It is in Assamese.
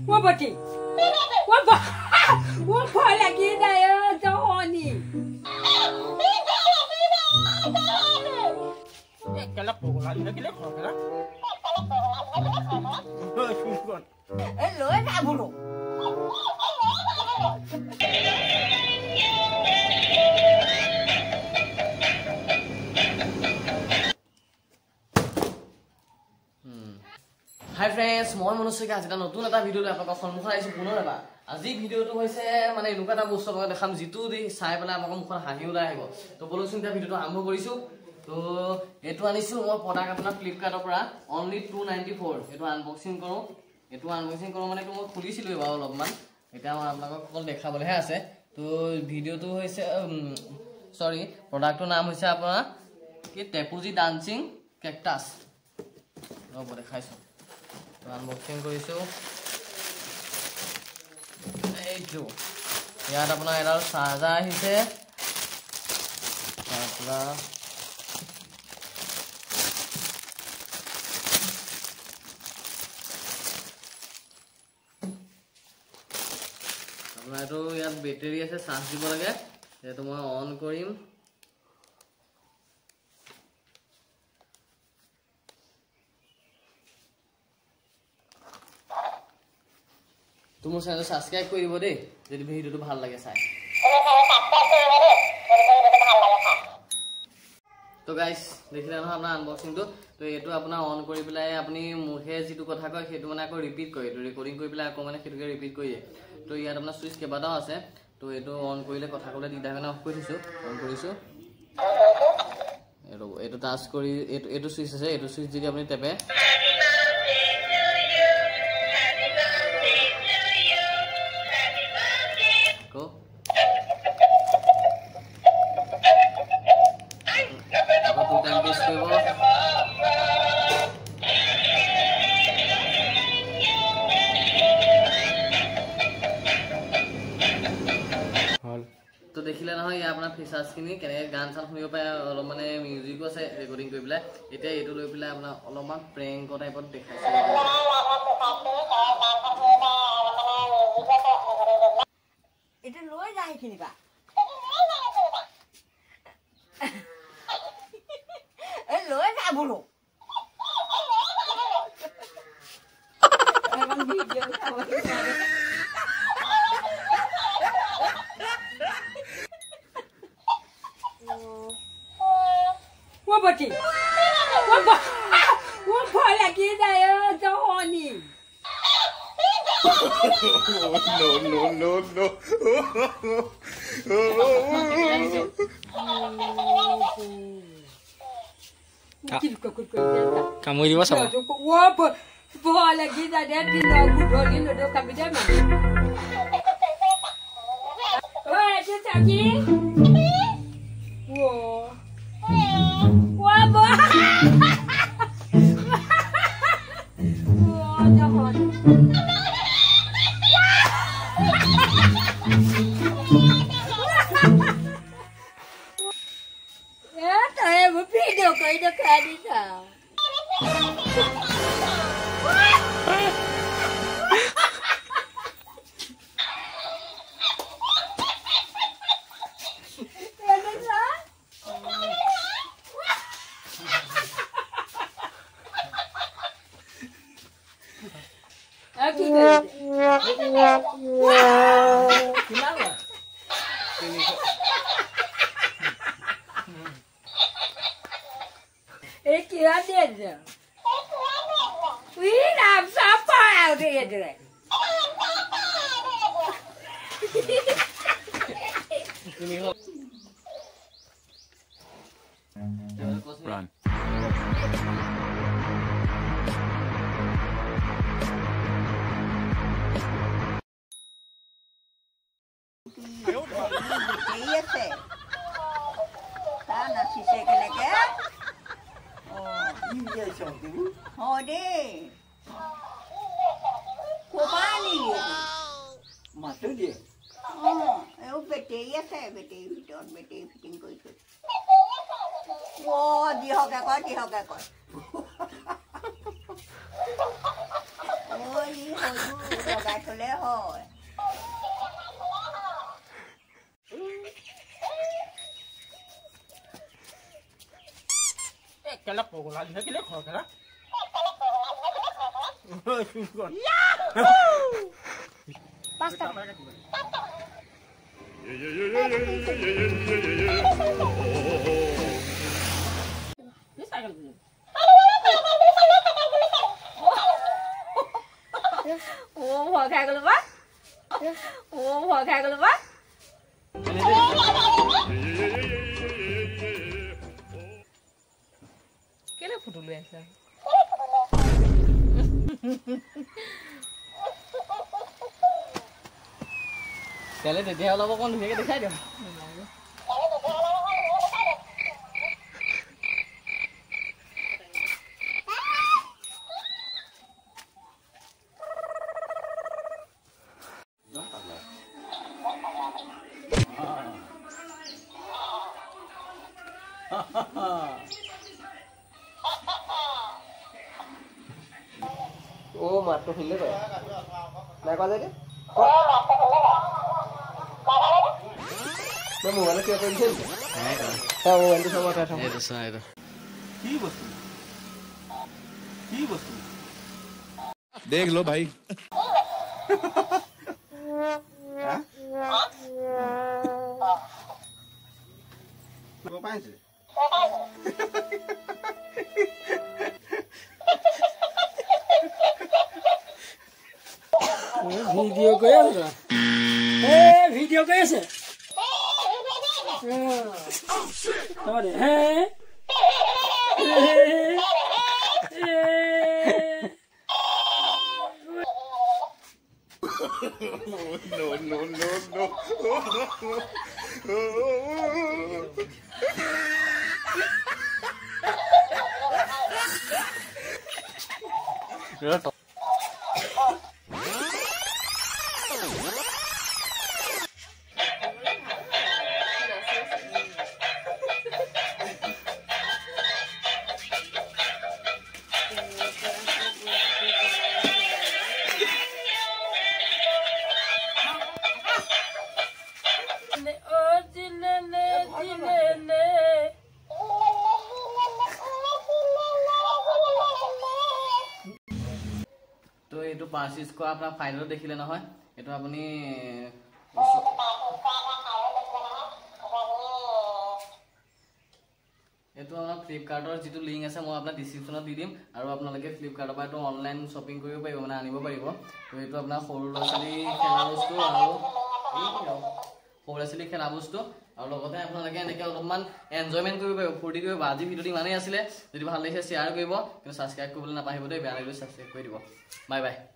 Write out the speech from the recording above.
Wabati. Waba. Waba lagi dah ya jauh ni. Kelak bola lagi kelak kelak. Lo nak bulu. Hi friends, মই মনুষ্যকে আজি এটা নতুন এটা ভিডিঅ' লৈ আপোনালোকক সন্মুখত আহিছোঁ পুনৰ এবাৰ। আজি ভিডিঅ'টো হৈছে মানে এনেকুৱা এটা বস্তু আপোনালোকক দেখাম যিটো চাই পেলাই আপোনালোকৰ মুখত হাঁহি ওলাই আহিব। তো বলকচোন এতিয়া ভিডিঅ'টো আৰম্ভ কৰিছোঁ। তো এইটো আনিছোঁ মই প্ৰডাক্ট আপোনাৰ ফ্লিপকাৰ্টৰ পৰা অনলি 294। এইটো আনবক্সিং কৰোঁ। মানে এইটো মই খুলিছিলোঁ বাৰু অলপমান। এতিয়া মই আপোনালোকক অকল দেখাবলৈহে আছে। তো ভিডিঅ'টো হৈছে চৰি প্ৰডাক্টটোৰ নাম হৈছে আপোনাৰ কি টেপুজি ডান্সিং কেকটাছ। ৰ'ব দেখাইছোঁ। আনবক্সিং কৰিছোঁ। এইটো ইয়াত আপোনাৰ এডাল চাৰ্জাৰ আহিছে। আপোনাৰ এইটো ইয়াত বেটাৰী আছে, চাৰ্জ দিব লাগে। এইটো মই অন কৰিম। মোৰ চেনেলটো সাবস্ক্ৰাইব কৰি দিব দেই যদি ভিডিঅ'টো ভাল লাগে চাই। তো গাইস দেখিলে নহয় আপোনাৰ আনবক্সিংটো। তো এইটো আপোনাৰ অন কৰি পেলাই আপুনি মুখে যিটো কথা কয় সেইটো মানে আকৌ ৰিপিট কৰে। এইটো ৰেকৰ্ডিং কৰি পেলাই আকৌ মানে সেইটোকে ৰিপিট কৰি দিয়ে। তো ইয়াত আপোনাৰ চুইচ কেইবাটাও আছে। তো এইটো অন কৰিলে কথা ক'লে দিগদাৰ কাৰণে অফ কৰি থৈছোঁ। অন কৰিছোঁ। এইটো টাচ কৰি এইটো চুইচ আছে। এইটো চুইচ যদি আপুনি টেপে তো দেখিলে নহয় ইয়াৰ আপোনাৰ ফিচাৰ্ছখিনি কেনেকৈ গান চান শুনিব পাৰে, অলপ মানে মিউজিকো আছে ৰেকৰ্ডিং কৰি পেলাই। এতিয়া এইটো লৈ পেলাই আপোনাৰ অলপমান প্ৰেংকৰ টাইপত দেখাইছে। Itu luar dah ini pak. Luar dah bulu. Emang video sama Wabati. Waba. Waba lagi dah ya jauh ni. No. Kamu ini apa? Wah, bola lagi dah dia di dalam ni ada kami dah mana? Wah, tu lagi. Wah, bola. Wah, jangan. Ya, saya video kau ini kali dah. Aku kenapa? Kira dia je. Wih, nak siapa yang dia je? Run. Iya sih. Tanah sisa keleke. Iya cantik. Oh deh. Kubani. Mata dia. Eu betei ya sih, betei fitting koi koi. Wah, dihoga koi. হয় কেলা পগলা দিলে কেলে খৰ কেলা পাঁচটা ও ভয় খাই গ'লো বা ও ভয় খাই গ'লো বা কেলে ফটো লৈ আছে তেলে তেতিয়া অলপ অকণ ধুনীয়াকৈ দেখাই দিওঁ ও মাতটো শুনিলে তই নাই কোৱা যে मैं मोबाइल क्या कर दिया हां मोबाइल तो सब आता था ये तो साइड কি বস্তু কি বস্তু देख लो भाई তো পাইছে ভিডিও করে আছে এ ভিডিও করে আছে Sorry. Hey. No. তো এইটো পাৰ্চেজ কৰা আপোনাৰ ফাইলত দেখিলে নহয় এইটো আপুনি এইটো আমাৰ ফ্লিপকাৰ্টৰ যিটো লিংক আছে মই আপোনাৰ ডিসক্ৰিপচনত দি দিম আৰু আপোনালোকে ফ্লিপকাৰ্টৰ পৰা এইটো অনলাইন শ্বপিং কৰিব পাৰিব মানে আনিব পাৰিব তো এইটো আপোনাৰ সৰু ল'ৰা-ছোৱালী খেলা বস্তু আৰু সৰু ল'ৰা-ছোৱালী খেলা বস্তু আৰু লগতে আপোনালোকে এনেকৈ অলপমান এনজয়মেণ্ট কৰিব পাৰিব ফূৰ্তি কৰিব আজি ভিডিঅ'টো ইমানেই আছিলে যদি ভাল লাগিছে শ্বেয়াৰ কৰিব কিন্তু ছাবস্ক্ৰাইব কৰিবলৈ নাপাহৰিব দেই বেয়া লাগিলে ছাবস্ক্ৰাইব কৰি দিব বাই বাই